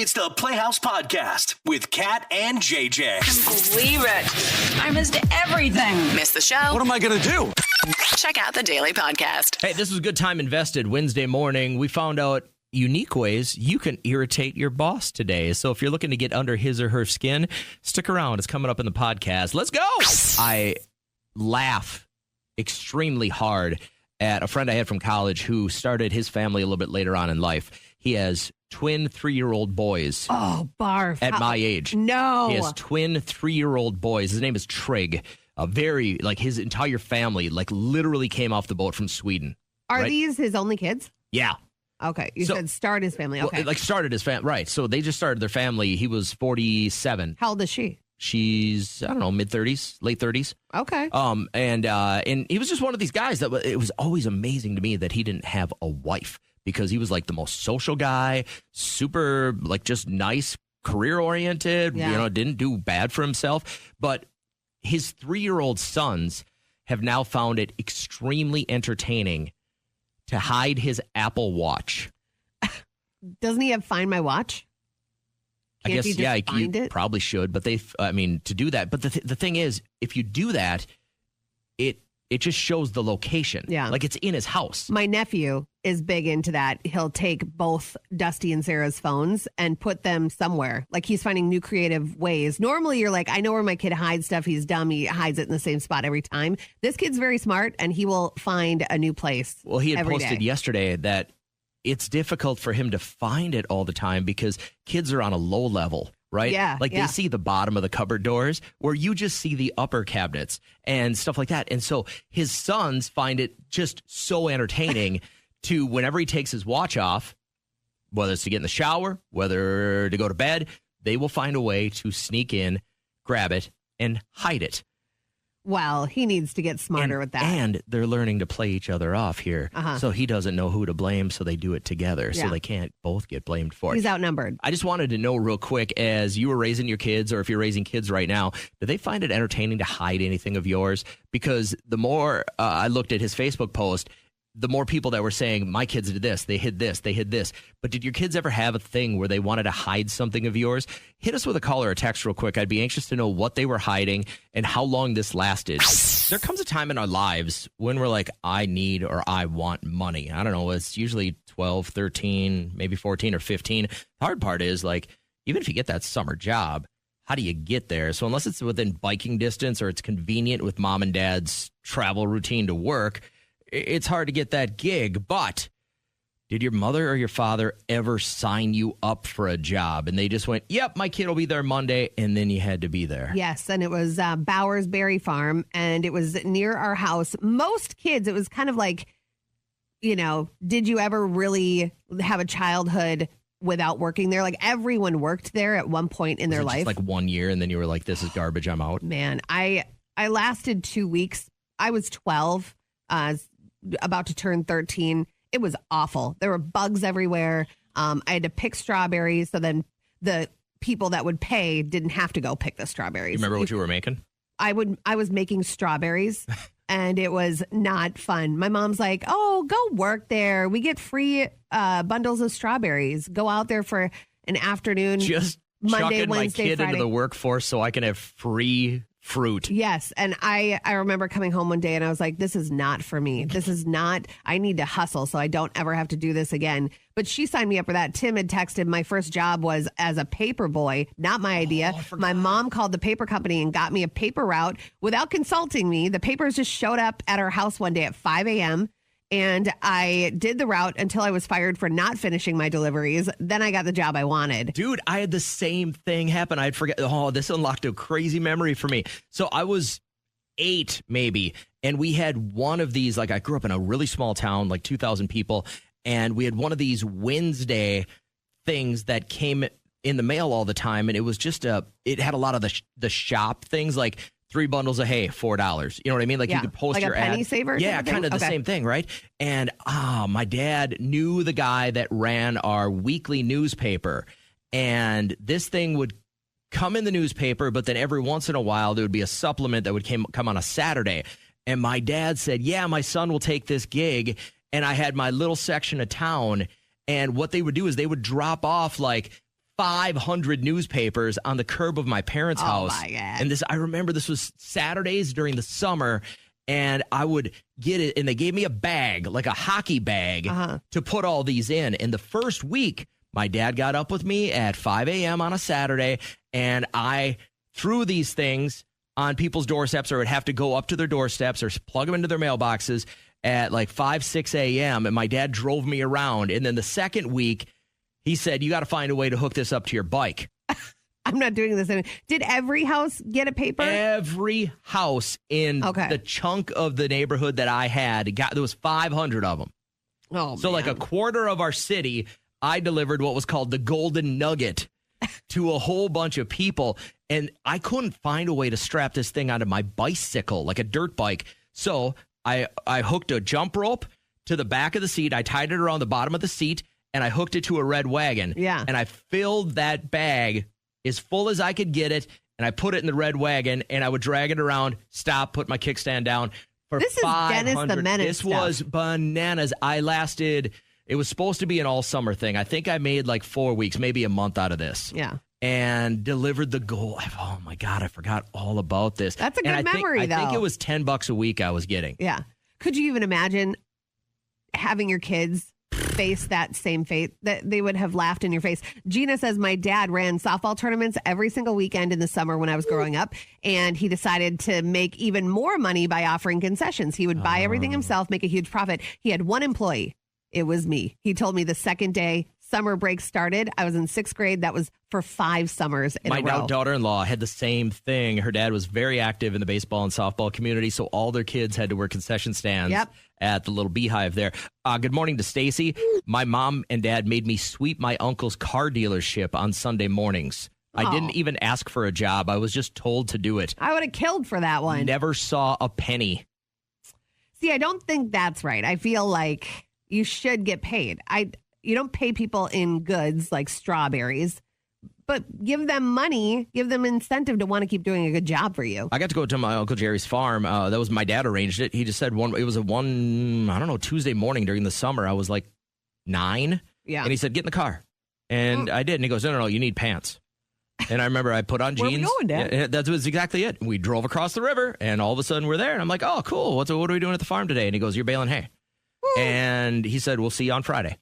It's the Playhouse Podcast with Kat and JJ. Can't believe it. I missed everything. Miss the show? What am I going to do? Check out the Daily Podcast. Hey, this was good time invested. Wednesday morning, we found out unique ways you can irritate your boss today. So if you're looking to get under his or her skin, stick around. It's coming up in the podcast. Let's go. I laugh extremely hard at a friend I had from college who started his family a little bit later on in life. He has twin 3-year-old boys. Oh, barf. At my age. No. He has twin 3-year-old boys. His name is Trig. His entire family, literally came off the boat from Sweden. Are right? these his only kids? Yeah. Okay. You said start his family. Okay. Well, started his family. Right. So they just started their family. He was 47. How old is she? She's, I don't know, mid-30s, late 30s. Okay. And he was just one of these guys that it was always amazing to me that he didn't have a wife, because he was like the most social guy, super just nice, career-oriented, didn't do bad for himself. But his 3-year-old sons have now found it extremely entertaining to hide his Apple Watch. Doesn't he have Find My Watch? I guess, find you it? probably should, but to do that. But the thing is, if you do that, it just shows the location. Yeah. Like it's in his house. My nephew is big into that. He'll take both Dusty and Sarah's phones and put them somewhere. Like he's finding new creative ways. Normally you're like, I know where my kid hides stuff. He's dumb. He hides it in the same spot every time. This kid's very smart and he will find a new place. Well, he had every posted day. yesterday that it's difficult for him to find it all the time because kids are on a low level, right? Yeah. They see the bottom of the cupboard doors where you just see the upper cabinets and stuff like that. And so his sons find it just so entertaining to, whenever he takes his watch off, whether it's to get in the shower, whether to go to bed, they will find a way to sneak in, grab it, and hide it. Well, he needs to get smarter with that. And they're learning to play each other off here. So he doesn't know who to blame, so they do it together. So they can't both get blamed for it. He's outnumbered. I just wanted to know real quick, as you were raising your kids, or if you're raising kids right now, do they find it entertaining to hide anything of yours? Because the more I looked at his Facebook post, the more people that were saying, my kids did this, they hid this, they hid this. But did your kids ever have a thing where they wanted to hide something of yours? Hit us with a call or a text real quick. I'd be anxious to know what they were hiding and how long this lasted. There comes a time in our lives when we're like, I need or I want money. I don't know. It's usually 12, 13, maybe 14 or 15. The hard part is, even if you get that summer job, how do you get there? So unless it's within biking distance or it's convenient with mom and dad's travel routine to work, it's hard to get that gig. But did your mother or your father ever sign you up for a job and they just went, yep, my kid will be there Monday, and then you had to be there? Yes, and it was Bowers Berry Farm, and it was near our house. Most kids, it was kind of like, did you ever really have a childhood without working there? Like everyone worked there at one point in their life. Just 1 year, and then you were like, this is garbage, I'm out? Man, I lasted 2 weeks. I was 12. About to turn 13. It was awful. There were bugs everywhere. I had to pick strawberries, so then the people that would pay didn't have to go pick the strawberries. You remember what you were making? I was making strawberries, and it was not fun. My mom's like, oh, go work there. We get free bundles of strawberries. Go out there for an afternoon. Just Monday, chucking Wednesday, my kid Friday. into the workforce so I can have free fruit. Yes. And I remember coming home one day and I was like, this is not for me. I need to hustle so I don't ever have to do this again. But she signed me up for that. Tim had texted, my first job was as a paper boy, not my idea. My mom called the paper company and got me a paper route without consulting me. The papers just showed up at our house one day at 5 a.m. And I did the route until I was fired for not finishing my deliveries. Then I got the job I wanted. Dude, I had the same thing happen. I'd forget. Oh, this unlocked a crazy memory for me. So I was 8 maybe, and we had one of these, I grew up in a really small town, 2,000 people, and we had one of these Wednesday things that came in the mail all the time, and it was just it had a lot of the shop things, 3 bundles of hay, $4. You know what I mean? You could post your ad. Like a penny ad. saver? Yeah, kind of the same thing, right? And my dad knew the guy that ran our weekly newspaper. And this thing would come in the newspaper, but then every once in a while there would be a supplement that would come on a Saturday. And my dad said, yeah, my son will take this gig. And I had my little section of town. And what they would do is they would drop off 500 newspapers on the curb of my parents' house. My God. And I remember this was Saturdays during the summer, and I would get it, and they gave me a bag, like a hockey bag, to put all these in. And the first week, my dad got up with me at 5 a.m. on a Saturday, and I threw these things on people's doorsteps, or would have to go up to their doorsteps or plug them into their mailboxes at like 5, 6 a.m. And my dad drove me around. And then the second week, he said, you got to find a way to hook this up to your bike. I'm not doing this anymore. Did every house get a paper? Every house in the chunk of the neighborhood that I had, there was 500 of them. Oh, so like a quarter of our city, I delivered what was called the Golden Nugget to a whole bunch of people. And I couldn't find a way to strap this thing onto my bicycle, like a dirt bike. So I hooked a jump rope to the back of the seat. I tied it around the bottom of the seat, and I hooked it to a red wagon. Yeah. And I filled that bag as full as I could get it, and I put it in the red wagon, and I would drag it around, stop, put my kickstand down. For this is Dennis the Menace This stuff. was bananas. It was supposed to be an all-summer thing. I think I made like 4 weeks, maybe a month out of this. Yeah. And delivered the goal. Oh, my God, I forgot all about this. That's a good memory, though. I think it was $10 a week I was getting. Yeah. Could you even imagine having your kids face that same fate? That they would have laughed in your face. Gina says, my dad ran softball tournaments every single weekend in the summer when I was growing up, and he decided to make even more money by offering concessions. He would buy everything himself, make a huge profit. He had one employee. It was me. He told me the second day summer break started, I was in 6th grade. That was for 5 summers in a row. My daughter-in-law had the same thing. Her dad was very active in the baseball and softball community, so all their kids had to work concession stands at the little beehive there. Good morning to Stacy. My mom and dad made me sweep my uncle's car dealership on Sunday mornings. I didn't even ask for a job. I was just told to do it. I would have killed for that one. Never saw a penny. See, I don't think that's right. I feel like you should get paid. You don't pay people in goods like strawberries, but give them money, give them incentive to want to keep doing a good job for you. I got to go to my Uncle Jerry's farm. That was my dad arranged it. He just said it was a Tuesday morning during the summer. I was like 9. Yeah. And he said, get in the car. And I did. And he goes, no, you need pants. And I remember I put on jeans. Where are we going, Dad? Yeah, that was exactly it. We drove across the river, and all of a sudden we're there. And I'm like, oh, cool. What are we doing at the farm today? And he goes, you're baling hay. Woo. And he said, we'll see you on Friday.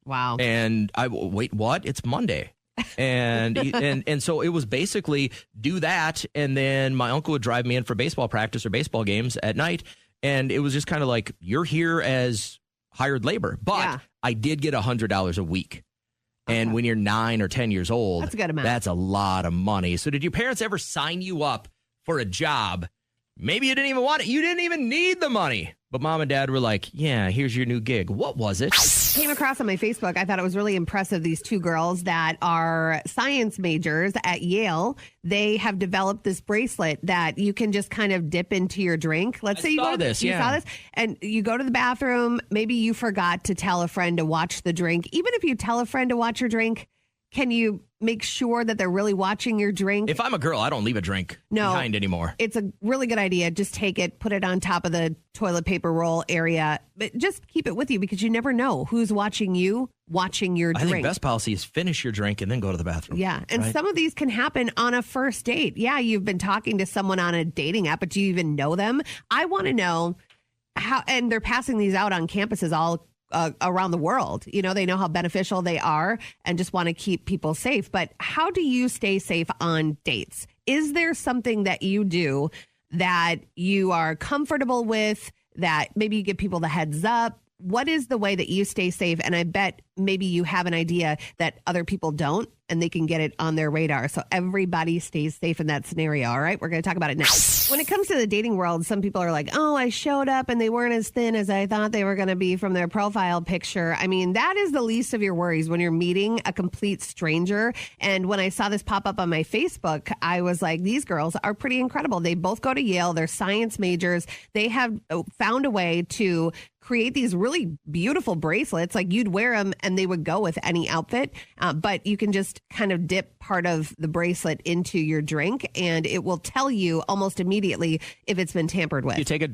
Wow. And wait, what? It's Monday. And so it was basically do that. And then my uncle would drive me in for baseball practice or baseball games at night. And it was just kind of like, you're here as hired labor. But I did get $100 a week. And when you're 9 or 10 years old, that's a good amount. That's a lot of money. So did your parents ever sign you up for a job? Maybe you didn't even want it. You didn't even need the money. But mom and dad were like, yeah, here's your new gig. What was it? Came across on my Facebook. I thought it was really impressive. These 2 girls that are science majors at Yale, they have developed this bracelet that you can just kind of dip into your drink. Let's say you saw this, and you go to the bathroom. Maybe you forgot to tell a friend to watch the drink. Even if you tell a friend to watch your drink, can you make sure that they're really watching your drink? If I'm a girl, I don't leave a drink behind anymore. It's a really good idea. Just take it, put it on top of the toilet paper roll area, but just keep it with you because you never know who's watching you, watching your drink. I think best policy is finish your drink and then go to the bathroom. Yeah, and some of these can happen on a first date. Yeah, you've been talking to someone on a dating app, but do you even know them? I want to know how, and they're passing these out on campuses all around the world. You know, they know how beneficial they are and just want to keep people safe. But how do you stay safe on dates? Is there something that you do that you are comfortable with, that maybe you give people the heads up? What is the way that you stay safe? And I bet maybe you have an idea that other people don't, and they can get it on their radar. So everybody stays safe in that scenario. All right, we're going to talk about it now. When it comes to the dating world, some people are like, oh, I showed up and they weren't as thin as I thought they were going to be from their profile picture. I mean, that is the least of your worries when you're meeting a complete stranger. And when I saw this pop up on my Facebook, I was like, these girls are pretty incredible. They both go to Yale. They're science majors. They have found a way to create these really beautiful bracelets. Like you'd wear them and they would go with any outfit, but you can just kind of dip part of the bracelet into your drink and it will tell you almost immediately if it's been tampered with. You take a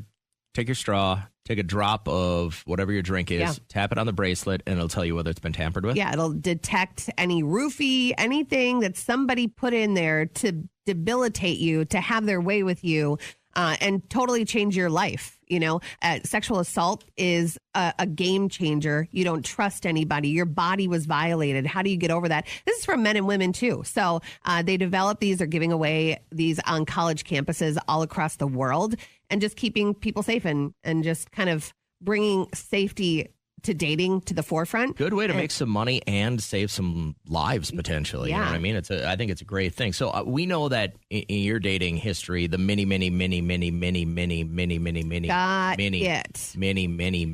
take your straw, take a drop of whatever your drink is, Yeah. tap it on the bracelet, and it'll tell you whether it's been tampered with. Yeah, it'll detect any roofie, anything that somebody put in there to debilitate you, to have their way with you, and totally change your life. You know, sexual assault is a game changer. You don't trust anybody. Your body was violated. How do you get over that? This is for men and women, too. So they develop these, are giving away these on college campuses all across the world, and just keeping people safe and just kind of bringing safety to dating to the forefront. Good way to make some money and save some lives potentially. You know Yeah. what I mean? I think it's a great thing. So we know that in your dating history, the many Got men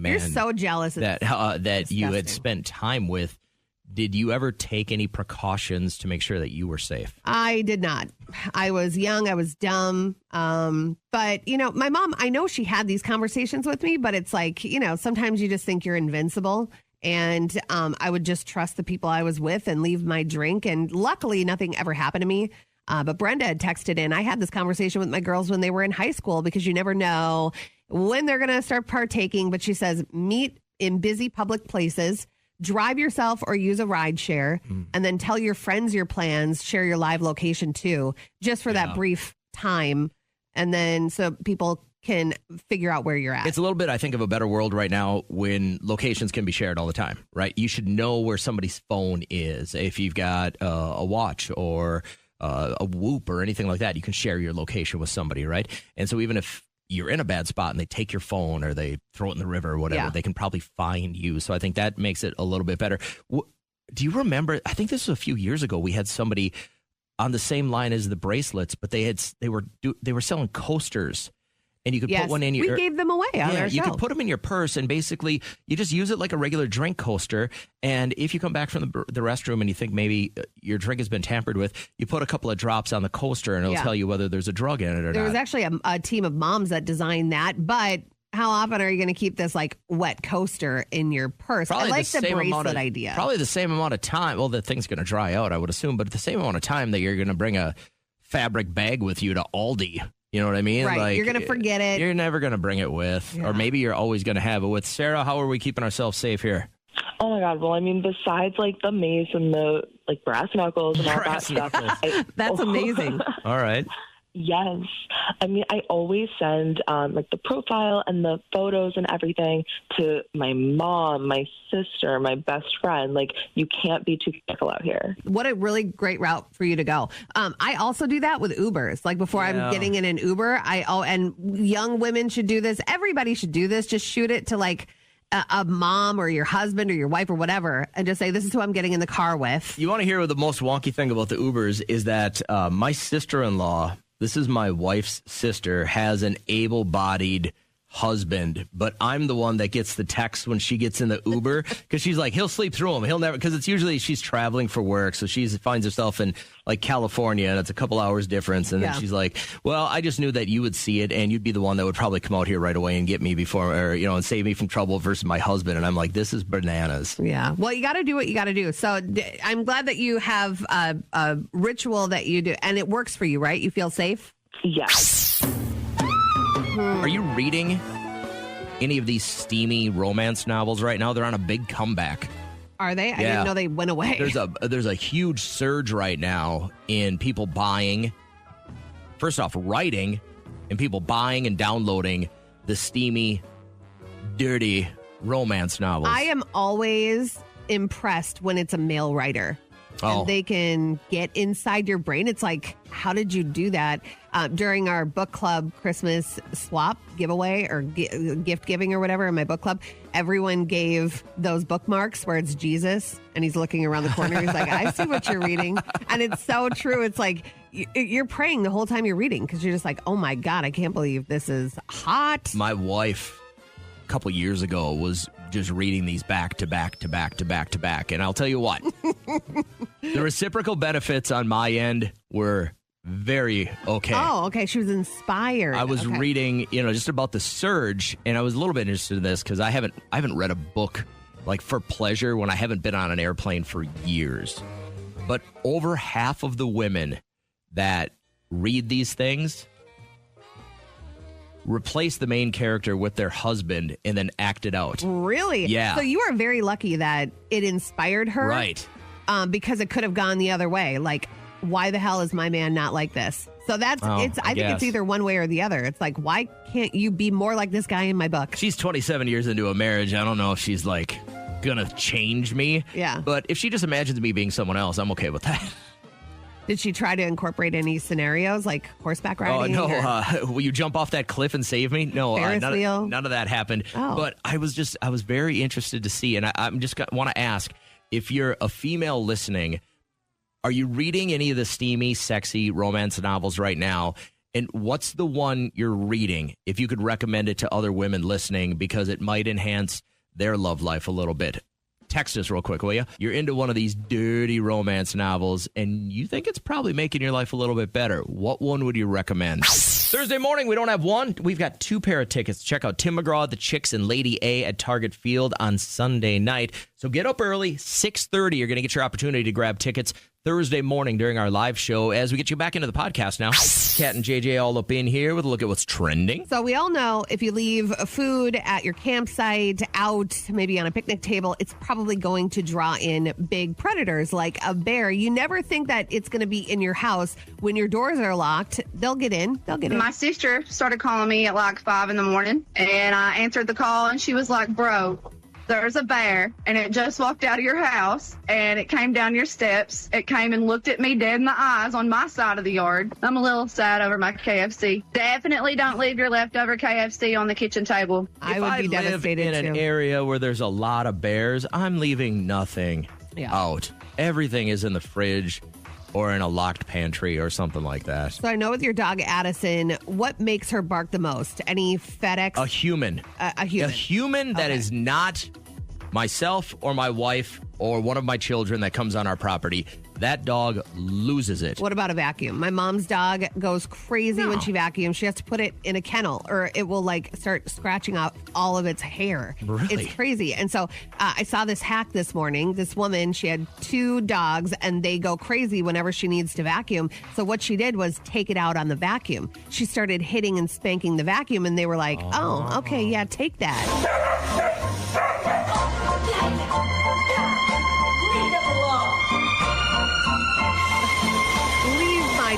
You're so jealous. that you had disgusting. spent time with. Did you ever take any precautions to make sure that you were safe? I did not. I was young. I was dumb. But, you know, my mom, I know she had these conversations with me, but it's like, you know, sometimes you just think you're invincible. And I would just trust the people I was with and leave my drink. And luckily, nothing ever happened to me. But Brenda had texted in. I had this conversation with my girls when they were in high school, because you never know when they're going to start partaking. But she says, meet in busy public places. Drive yourself or use a ride share, and then tell your friends your plans, share your live location too, just for that brief time. And then so people can figure out where you're at. It's a little bit, I think, of a better world right now when locations can be shared all the time, right? You should know where somebody's phone is. If you've got a watch or a Whoop or anything like that, you can share your location with somebody, right? And so even if you're in a bad spot and they take your phone or they throw it in the river or whatever, they can probably find you. So I think that makes it a little bit better. Do you remember, I think this was a few years ago, we had somebody on the same line as the bracelets, but they were selling coasters. And you could put one in your... We gave them away on our show. You could put them in your purse, and basically you just use it like a regular drink coaster. And if you come back from the restroom and you think maybe your drink has been tampered with, you put a couple of drops on the coaster, and it'll tell you whether there's a drug in it or not. There was actually a team of moms that designed that, but how often are you going to keep this like wet coaster in your purse? Probably I like the bracelet of, idea. Probably the same amount of time. Well, the thing's going to dry out, I would assume, but the same amount of time that you're going to bring a fabric bag with you to Aldi. You know what I mean? Right. Like, you're going to forget it. You're never going to bring it with. Or maybe you're always going to have it with. Sarah, how are we keeping ourselves safe here? Oh, my God. Well, I mean, besides, like, the mace and the, like, brass knuckles and all that stuff. That's amazing. All right. Yes. I mean, I always send, like, the profile and the photos and everything to my mom, my sister, my best friend. Like, you can't be too careful out here. What a really great route for you to go. I also do that with Ubers. Like, before I'm getting in an Uber, and young women should do this. Everybody should do this. Just shoot it to, like, a mom or your husband or your wife or whatever, and just say, this is who I'm getting in the car with. You want to hear what the most wonky thing about the Ubers is that my sister-in-law, this is my wife's sister, has an able-bodied husband, but I'm the one that gets the text when she gets in the Uber, because she's like, he'll sleep through them. He'll never, because it's usually she's traveling for work, so she finds herself in like California, and it's a couple hours difference, and then she's like, well, I just knew that you would see it, and you'd be the one that would probably come out here right away and get me before, or and save me from trouble versus my husband. And I'm like, this is bananas. Yeah. Well, you got to do what you got to do. So I'm glad that you have a ritual that you do, and it works for you, right? You feel safe? Yes. Are you reading any of these steamy romance novels right now? They're on a big comeback. Are they? I didn't know they went away. There's a huge surge right now in people buying, first off, writing, and people buying and downloading the steamy, dirty romance novels. I am always impressed when it's a male writer. And they can get inside your brain. It's like, how did you do that? During our book club Christmas swap giveaway or gift giving or whatever in my book club, everyone gave those bookmarks where it's Jesus and he's looking around the corner. He's like, I see what you're reading. And it's so true. It's like you're praying the whole time you're reading, because you're just like, oh my God, I can't believe this is hot. My wife, a couple years ago, was just reading these back to back to back to back to back. And I'll tell you what, the reciprocal benefits on my end were very okay. Oh, okay. She was inspired. I was reading, just about the surge, and I was a little bit interested in this because I haven't read a book like for pleasure when I haven't been on an airplane for years. But over half of the women that read these things replace the main character with their husband and then act it out. Really? Yeah. So you are very lucky that it inspired her. Right. Because it could have gone the other way. Like, why the hell is my man not like this? So that's I think it's either one way or the other. It's like, why can't you be more like this guy in my book? She's 27 years into a marriage. I don't know if she's like gonna change me. Yeah. But if she just imagines me being someone else, I'm okay with that. Did she try to incorporate any scenarios like horseback riding? Oh, no. Will you jump off that cliff and save me? No, Ferris wheel? None of that happened. Oh. But I was very interested to see. And I'm just want to ask, if you're a female listening, are you reading any of the steamy, sexy romance novels right now? And what's the one you're reading? If you could recommend it to other women listening, because it might enhance their love life a little bit. Text us real quick, will you? You're into one of these dirty romance novels, and you think it's probably making your life a little bit better. What one would you recommend? Thursday morning, we don't have one. We've got 2 pair of tickets. Check out Tim McGraw, The Chicks, and Lady A at Target Field on Sunday night. So get up early, 6:30. You're going to get your opportunity to grab tickets Thursday morning during our live show as we get you back into the podcast now. Kat and JJ all up in here with a look at what's trending. So we all know if you leave food at your campsite, out, maybe on a picnic table, it's probably going to draw in big predators like a bear. You never think that it's going to be in your house. When your doors are locked, they'll get in. My sister started calling me at like 5 in the morning, and I answered the call, and she was like, bro, there's a bear, and it just walked out of your house, and it came down your steps. It came and looked at me dead in the eyes on my side of the yard. I'm a little sad over my KFC. Definitely don't leave your leftover KFC on the kitchen table. I would be devastated in an area where there's a lot of bears, I'm leaving nothing out. Everything is in the fridge or in a locked pantry or something like that. So I know with your dog, Addison, what makes her bark the most? Any FedEx? A human. A human. A human that is not myself or my wife or one of my children that comes on our property. That dog loses it. What about a vacuum? My mom's dog goes crazy when she vacuums. She has to put it in a kennel or it will like start scratching out all of its hair. Really? It's crazy. And so I saw this hack this morning. This woman, she had 2 dogs and they go crazy whenever she needs to vacuum. So what she did was take it out on the vacuum. She started hitting and spanking the vacuum and they were like, oh okay, yeah, take that.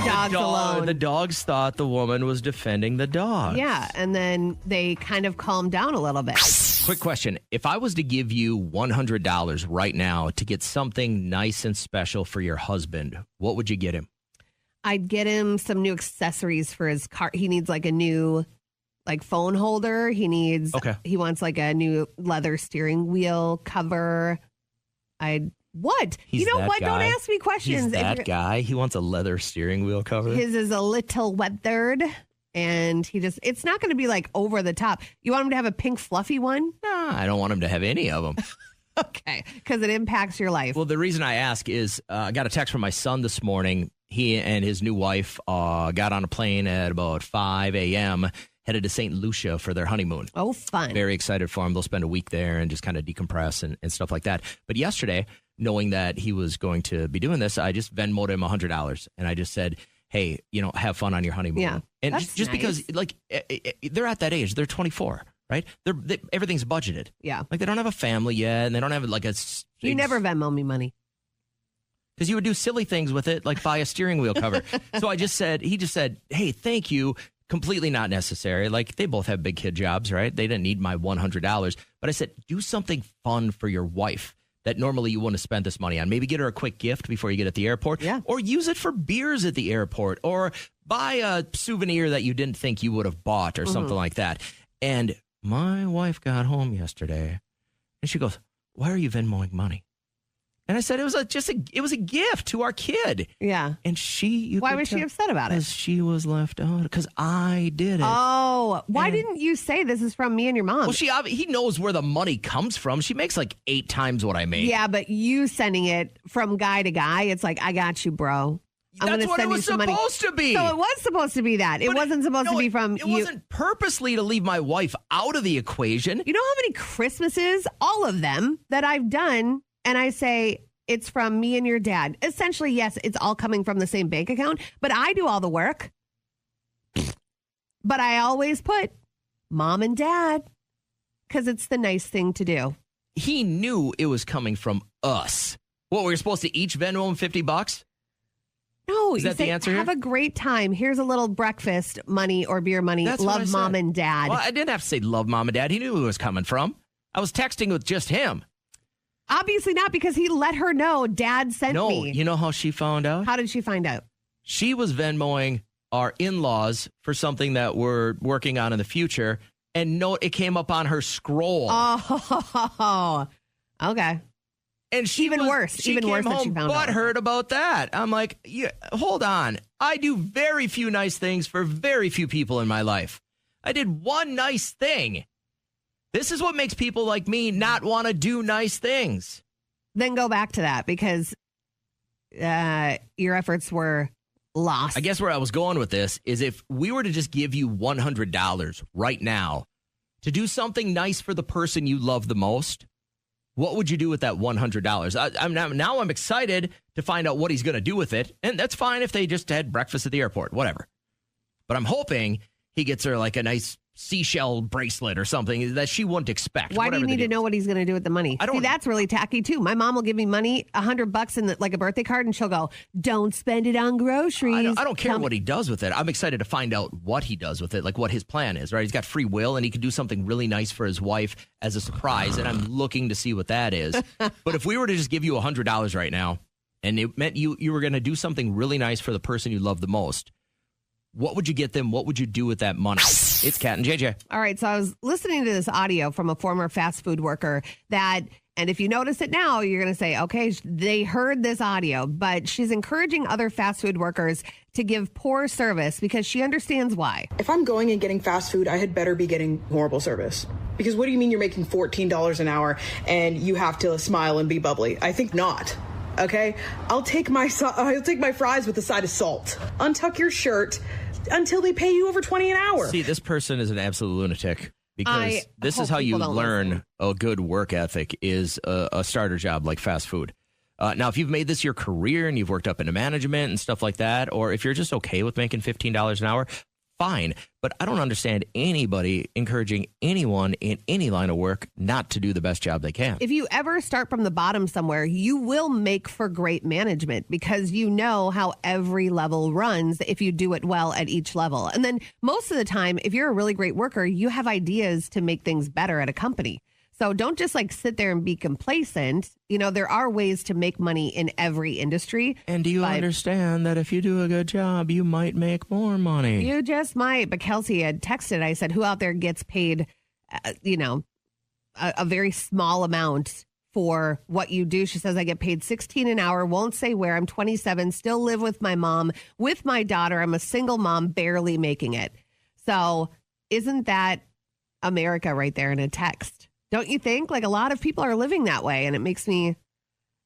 Dogs alone. The dogs thought the woman was defending the dog. Yeah, and then they kind of calmed down a little bit. Quick question. If I was to give you $100 right now to get something nice and special for your husband, what would you get him? I'd get him some new accessories for his car. He needs like a new phone holder. He wants like a new leather steering wheel cover. What? He's you know what? Guy. Don't ask me questions. He's that guy. He wants a leather steering wheel cover. His is a little weathered, and it's not going to be like over the top. You want him to have a pink fluffy one? Nah, I don't want him to have any of them. Okay, because it impacts your life. Well, the reason I ask is I got a text from my son this morning. He and his new wife got on a plane at about 5 a.m., headed to St. Lucia for their honeymoon. Oh, fun. Very excited for him. They'll spend a week there and just kind of decompress and stuff like that. But yesterday, knowing that he was going to be doing this, I just Venmoed him $100. And I just said, hey, have fun on your honeymoon. Yeah, and that's just nice. Because, they're at that age. They're 24, right? Everything's budgeted. Yeah. Like, they don't have a family yet, and they don't have, You never Venmo me money. Because you would do silly things with it, like buy a steering wheel cover. So he just said, hey, thank you. Completely not necessary. Like, they both have big kid jobs, right? They didn't need my $100. But I said, do something fun for your wife that normally you wouldn't have spent this money on. Maybe get her a quick gift before you get at the airport. Yeah. Or use it for beers at the airport. Or buy a souvenir that you didn't think you would have bought or something like that. And my wife got home yesterday and she goes, why are you Venmoing money? And I said it was a gift to our kid. Yeah. And why was she upset about it? Because she was left out. Because I did it. Oh, why didn't you say this is from me and your mom? Well, he knows where the money comes from. She makes like 8 times what I make. Yeah, but you sending it from guy to guy, it's like, I got you, bro. That's what it was supposed to be. So it was supposed to be that. It wasn't supposed to be from you. It wasn't purposely to leave my wife out of the equation. You know how many Christmases, all of them, that I've done, and I say, it's from me and your dad. Essentially, yes, it's all coming from the same bank account, but I do all the work. But I always put mom and dad, because it's the nice thing to do. He knew it was coming from us. What, we were supposed to each Venmo him $50? No, is you that say, the answer? Have a great time. Here's a little breakfast money or beer money. That's what I love said. mom and dad. Well, I didn't have to say love mom and dad. He knew who it was coming from. I was texting with just him. Obviously not, because he let her know dad sent No, me. you know how she found out? How did she find out? She was Venmoing our in-laws for something that we're working on in the future, and it came up on her scroll. Oh, okay. And she Even worse that she found out. Butthurt about that. I'm like, yeah, hold on. I do very few nice things for very few people in my life. I did one nice thing. This is what makes people like me not want to do nice things. Then go back to that, because your efforts were lost. I guess where I was going with this is, if we were to just give you $100 right now to do something nice for the person you love the most, what would you do with that $100? Now I'm excited to find out what he's going to do with it. And that's fine if they just had breakfast at the airport, whatever. But I'm hoping he gets her like a nice seashell bracelet or something that she wouldn't expect. Why do you need to know what he's going to do with the money? I don't. See, that's really tacky too. My mom will give me money, $100 in like a birthday card, and she'll go, "Don't spend it on groceries." I don't care what he does with it. I'm excited to find out what he does with it, like what his plan is, right? He's got free will, and he can do something really nice for his wife as a surprise, and I'm looking to see what that is. But if we were to just give you $100 right now, and it meant you were going to do something really nice for the person you love the most, what would you get them? What would you do with that money? It's Kat and JJ. All right, so I was listening to this audio from a former fast food worker and if you notice it now, you're going to say, okay, they heard this audio, but she's encouraging other fast food workers to give poor service because she understands why. If I'm going and getting fast food, I had better be getting horrible service. Because what do you mean you're making $14 an hour and you have to smile and be bubbly? I think not. Okay, I'll take my fries with a side of salt. Untuck your shirt until they pay you over $20 an hour. See, this person is an absolute lunatic, because this is how you learn a good work ethic, is a starter job like fast food. Now, if you've made this your career and you've worked up into management and stuff like that, or if you're just okay with making $15 an hour, fine. But I don't understand anybody encouraging anyone in any line of work not to do the best job they can. If you ever start from the bottom somewhere, you will make for great management, because you know how every level runs if you do it well at each level. And then most of the time, if you're a really great worker, you have ideas to make things better at a company. So don't just like sit there and be complacent. You know, there are ways to make money in every industry. And do you understand that if you do a good job, you might make more money? You just might. But Kelsey had texted, I said, who out there gets paid, a very small amount for what you do? She says, I get paid $16 an hour. Won't say where. I'm 27, still live with my mom, with my daughter. I'm a single mom, barely making it. So isn't that America right there in a text? Don't you think? Like, a lot of people are living that way, and it makes me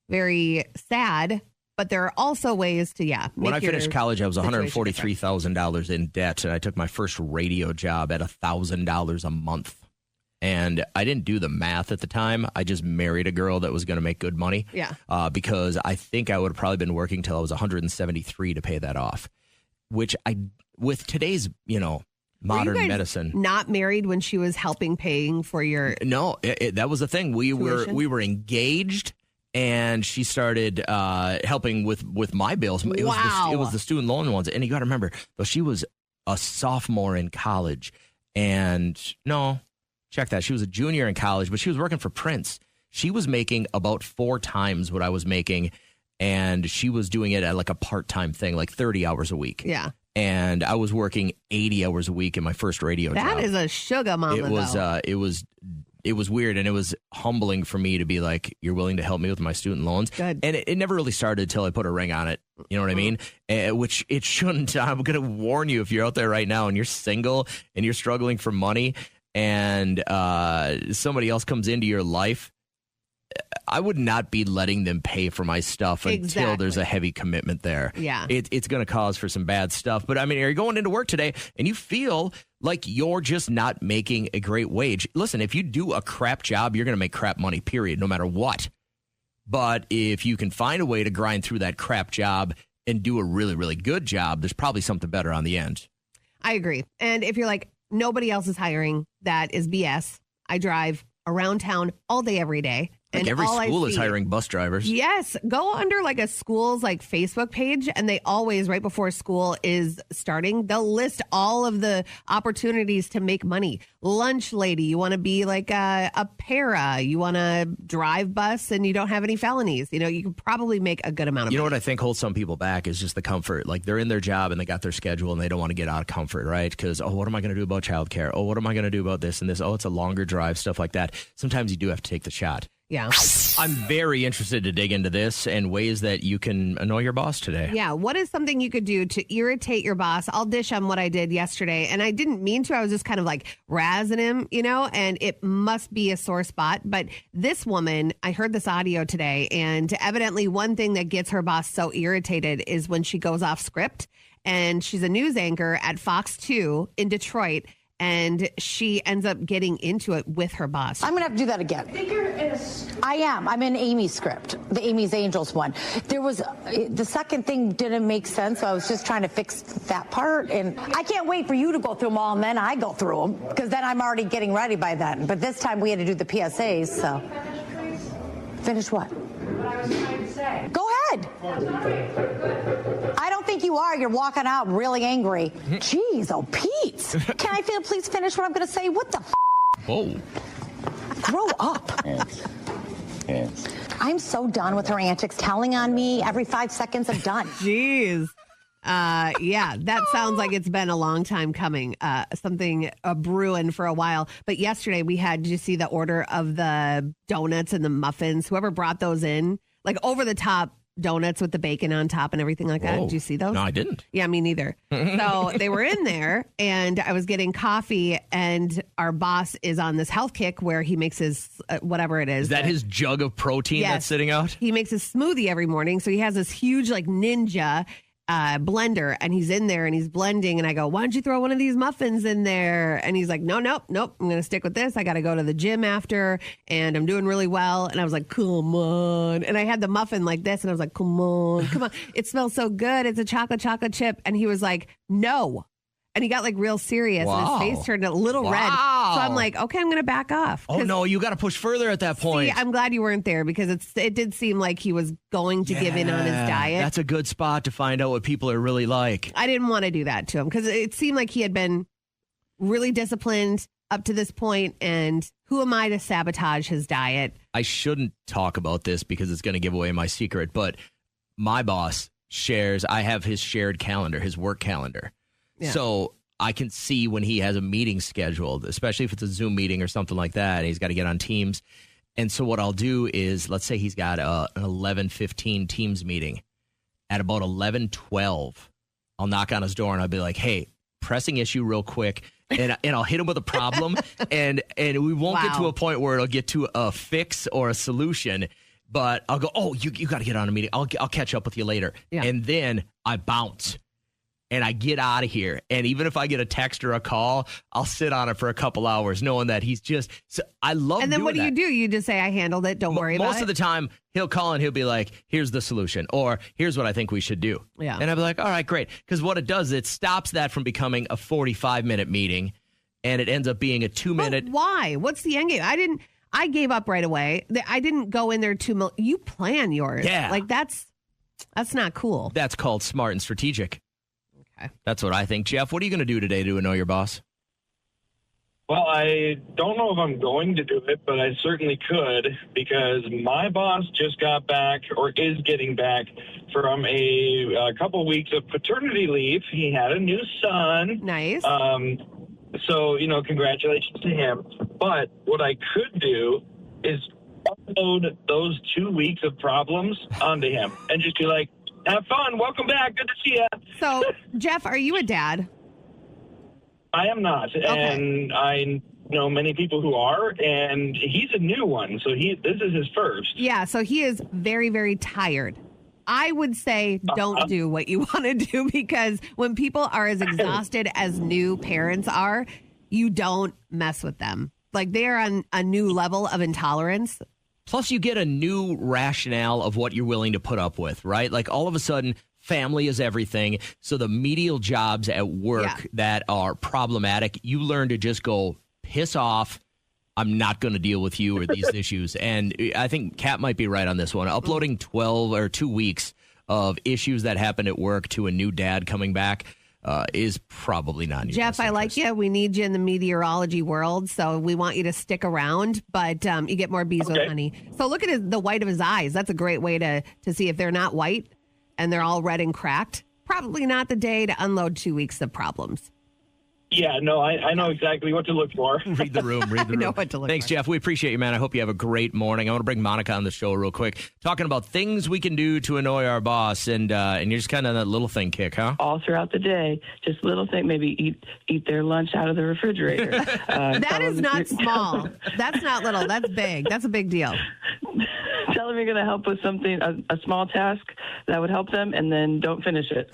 very sad. But there are also ways to, when I finished college, I was $143,000 in debt, and I took my first radio job at $1,000 a month. And I didn't do the math at the time. I just married a girl that was going to make good money. Yeah. Because I think I would have probably been working till I was 173 to pay that off. Which with today's, modern medicine. Not married when she was paying for your... No, that was the thing. We were engaged, and she started helping with my bills. It was the student loan ones. And you got to remember, though, she was a sophomore in college. And no, check that. She was a junior in college, but she was working for Prince. She was making about 4 times what I was making, and she was doing it at like a part-time thing, like 30 hours a week. Yeah. And I was working 80 hours a week in my first radio job. That is a sugar mama, It was weird, and it was humbling for me to be like, you're willing to help me with my student loans? Good. And it never really started until I put a ring on it. You know what I mean? Which it shouldn't. I'm going to warn you, if you're out there right now and you're single and you're struggling for money, and somebody else comes into your life, I would not be letting them pay for my stuff until there's a heavy commitment there. Yeah. It's going to cause for some bad stuff. But I mean, are you going into work today and you feel like you're just not making a great wage? Listen, if you do a crap job, you're going to make crap money, period, no matter what. But if you can find a way to grind through that crap job and do a really, really good job, there's probably something better on the end. I agree. And if you're like, Nobody else is hiring. That is BS. I drive around town all day, every day. Like every school is hiring bus drivers. Yes. Go under like a school's like Facebook page, and they always, right before school is starting, they'll list all of the opportunities to make money. Lunch lady, you want to be like a para, you want to drive bus and you don't have any felonies. You know, you can probably make a good amount of money. You know what I think holds some people back is just the comfort. Like they're in their job and they got their schedule and they don't want to get out of comfort, right? Because, oh, what am I going to do about childcare? Oh, what am I going to do about this and this? Oh, it's a longer drive, stuff like that. Sometimes you do have to take the shot. Yeah. I'm very interested to dig into this and ways that you can annoy your boss today. Yeah. What is something you could do to irritate your boss? I'll dish on what I did yesterday. And I didn't mean to. I was just kind of like razzing him, you know, and it must be a sore spot. But this woman, I heard this audio today, and evidently one thing that gets her boss so irritated is when she goes off script. And she's a news anchor at Fox 2 in Detroit. And she ends up getting into it with her boss. I'm going to have to do that again. I am. I'm in Amy's script, the Amy's Angels one. There was, the second thing didn't make sense, so I was just trying to fix that part. And I can't wait for you to go through them all, and then I go through them, because then I'm already getting ready by then. But this time we had to do the PSAs, so. Finish what? What I was trying to say. Go ahead. I don't think you are. You're walking out really angry. Jeez, oh, Pete. Can I please finish what I'm going to say? What the f? Whoa. Grow up. Yes. I'm so done with her antics, telling on me every 5 seconds. I'm done. Jeez. Yeah, that sounds like it's been a long time coming. Something brewing for a while. But yesterday we had, did you see the order of the donuts and the muffins? Whoever brought those in, like over the top donuts with the bacon on top and everything like that. Whoa. Did you see those? No, I didn't. Yeah, me neither. So they were in there, and I was getting coffee, and our boss is on this health kick where he makes his whatever it is. Is that his jug of protein that's sitting out? He makes his smoothie every morning. So he has this huge like ninja blender, and he's in there and he's blending, and I go, why don't you throw one of these muffins in there? And he's like, nope, I'm gonna stick with this. I gotta go to the gym after, and I'm doing really well. And I was like, come on. And I had the muffin like this, and I was like, come on, it smells so good, it's a chocolate chip. And he was like, no. And he got like real serious, and his face turned a little red. So I'm like, okay, I'm going to back off. Oh, no, you got to push further at that point. See, I'm glad you weren't there, because it did seem like he was going to give in on his diet. That's a good spot to find out what people are really like. I didn't want to do that to him, because it seemed like he had been really disciplined up to this point, and who am I to sabotage his diet? I shouldn't talk about this because it's going to give away my secret, but my boss I have his shared calendar, his work calendar. Yeah. So I can see when he has a meeting scheduled, especially if it's a Zoom meeting or something like that, and he's got to get on Teams. And so what I'll do is, let's say he's got an 11:15 Teams meeting. At about 11:12, I'll knock on his door and I'll be like, hey, pressing issue real quick. And I'll hit him with a problem, and we won't get to a point where it'll get to a fix or a solution. But I'll go, oh, you got to get on a meeting. I'll catch up with you later. Yeah. And then I bounce. And I get out of here. And even if I get a text or a call, I'll sit on it for a couple hours knowing that he's just, so I love doing that. And then what do? You just say, I handled it. Don't worry about it. Most of the time, he'll call and he'll be like, here's the solution, or here's what I think we should do. Yeah. And I'll be like, all right, great. Because what it does, it stops that from becoming a 45-minute meeting, and it ends up being a 2-minute. But why? What's the end game? I gave up right away. I didn't go in there you plan yours. Yeah. Like that's not cool. That's called smart and strategic. Okay. That's what I think. Jeff, what are you going to do today to annoy your boss? Well, I don't know if I'm going to do it, but I certainly could, because my boss just got back, or is getting back, from a couple of weeks of paternity leave. He had a new son. Nice. So, congratulations to him. But what I could do is upload those 2 weeks of problems onto him and just be like, have fun. Welcome back. Good to see you. So, Jeff, are you a dad? I am not. Okay. And I know many people who are, and he's a new one. So this is his first. Yeah, so he is very, very tired. I would say don't do what you want to do, because when people are as exhausted as new parents are, you don't mess with them. Like, they're on a new level of intolerance. Plus, you get a new rationale of what you're willing to put up with, right? Like, all of a sudden, family is everything. So the medial jobs at work that are problematic, you learn to just go piss off. I'm not going to deal with you or these issues. And I think Kat might be right on this one. Uploading 12 or 2 weeks of issues that happened at work to a new dad coming back is probably not in your Jeff, best I like interest. you. We need you in the meteorology world, so we want you to stick around, but you get more bees with honey. So look at the white of his eyes. That's a great way to see if they're not white and they're all red and cracked. Probably not the day to unload 2 weeks of problems. Yeah, no, I know exactly what to look for. Read the room. I know what to look Thanks, for. Jeff. We appreciate you, man. I hope you have a great morning. I want to bring Monica on the show real quick, talking about things we can do to annoy our boss, and you're just kind of that little thing kick, huh? All throughout the day, just little thing. Maybe eat their lunch out of the refrigerator. That is not small. That's not little. That's big. That's a big deal. Tell them you're going to help with something, a small task that would help them, and then don't finish it.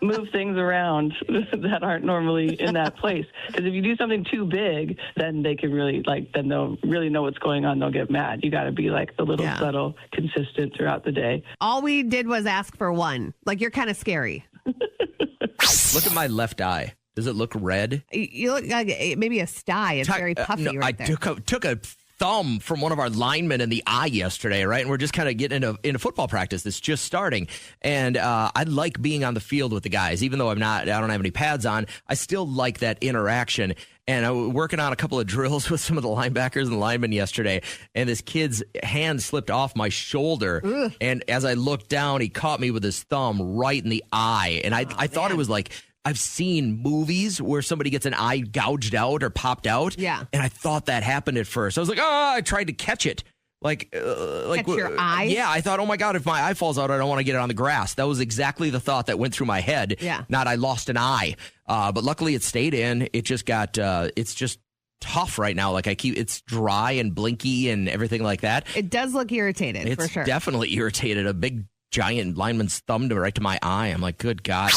Move things around that aren't normally in that place. Because if you do something too big, then they can really then they'll really know what's going on. They'll get mad. You got to be like a little subtle, consistent throughout the day. All we did was ask for one. Like, you're kind of scary. Look at my left eye. Does it look red? You look like maybe a sty. It's very puffy right there. I took a thumb from one of our linemen in the eye yesterday, right? And we're just kind of getting into football practice that's just starting. And I like being on the field with the guys, even though I don't have any pads on. I still like that interaction. And I was working on a couple of drills with some of the linebackers and linemen yesterday, and this kid's hand slipped off my shoulder. Ugh. And as I looked down, he caught me with his thumb right in the eye. And I thought it was like, I've seen movies where somebody gets an eye gouged out or popped out. Yeah. And I thought that happened at first. I was like, I tried to catch it. Catch your eye? Yeah, I thought, oh my God, if my eye falls out, I don't want to get it on the grass. That was exactly the thought that went through my head. Yeah. Not I lost an eye. But luckily it stayed in. It just got, it's just tough right now. It's dry and blinky and everything like that. It does look irritated, for sure. It's definitely irritated. A big giant lineman's thumb right to my eye. I'm like, good God.